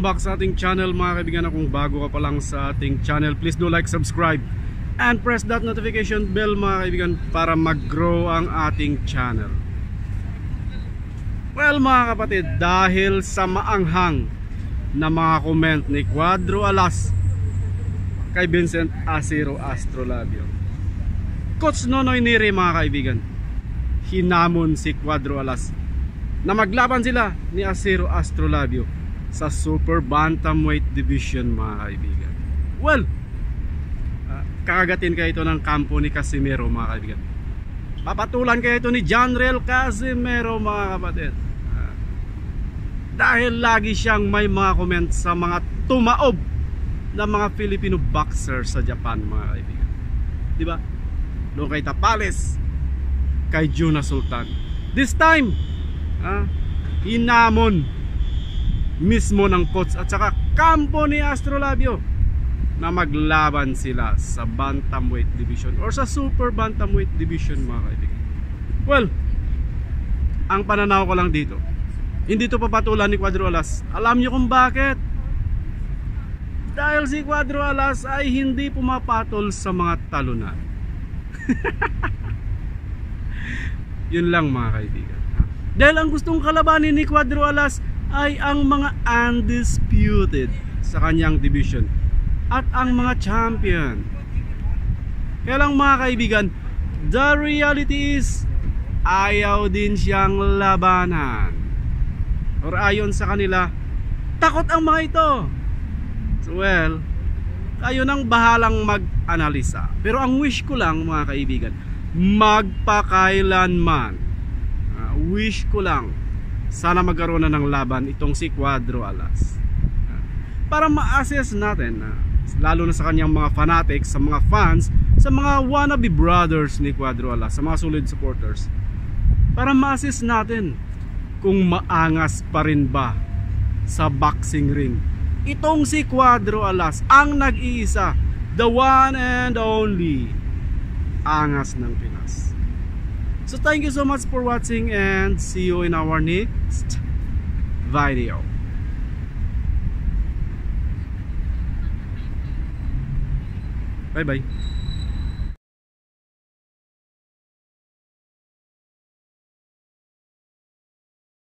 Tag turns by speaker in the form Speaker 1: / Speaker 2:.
Speaker 1: back sa ating channel mga kaibigan. Kung bago ka pa lang sa ating channel, please do like, subscribe and press that notification bell mga kaibigan para mag-grow ang ating channel. Well mga kapatid, dahil sa maanghang na mga comment ni Cuadro Alas kay Vincent Acero Astrolabio, Coach Nonoy Neri mga kaibigan, hinamon si Cuadro Alas na maglaban sila ni Acero Astrolabio sa Super Bantamweight Division mga kaibigan. Well, kakagatin kayo ito ng kampo ni Casimero mga kaibigan. Papatulan kayo ito ni Janriel Casimero mga kapatid. Dahil lagi siyang may mga comment sa mga tumaob na mga Filipino boxer sa Japan mga kaibigan. Diba? Doon kay Tapales, kay Juna Sultan. This time, hinamon mismo ng coach at saka kampo ni Astrolabio na maglaban sila sa Bantamweight Division or sa Super Bantamweight Division mga kaibigan. Well, ang pananaw ko lang dito, hindi to papatulan ni Cuadro Alas. Alam nyo kung bakit? Dahil si Cuadro Alas ay hindi pumapatol sa mga talunan. Yun lang mga kaibigan. Dahil ang gustong kalabanin ni Cuadro Alas ay ang mga undisputed sa kanyang division at ang mga champion. Kaya lang mga kaibigan, the reality is ayaw din siyang labanan. Or ayon sa kanila, takot ang mga ito. So well, kayo nang bahalang mag-analisa. Pero ang wish ko lang mga kaibigan, magpakailanman, wish ko lang, sana magkaroon na ng laban itong si Cuadro Alas, para ma-assess natin, lalo na sa kanyang mga fanatics, sa mga fans, sa mga wannabe brothers ni Cuadro Alas, sa mga solid supporters, para ma-assess natin kung maangas pa rin ba sa boxing ring itong si Cuadro Alas, ang nag-iisa, the one and only angas ng Pinas. So thank you so much for watching and see you in our next video. Bye bye.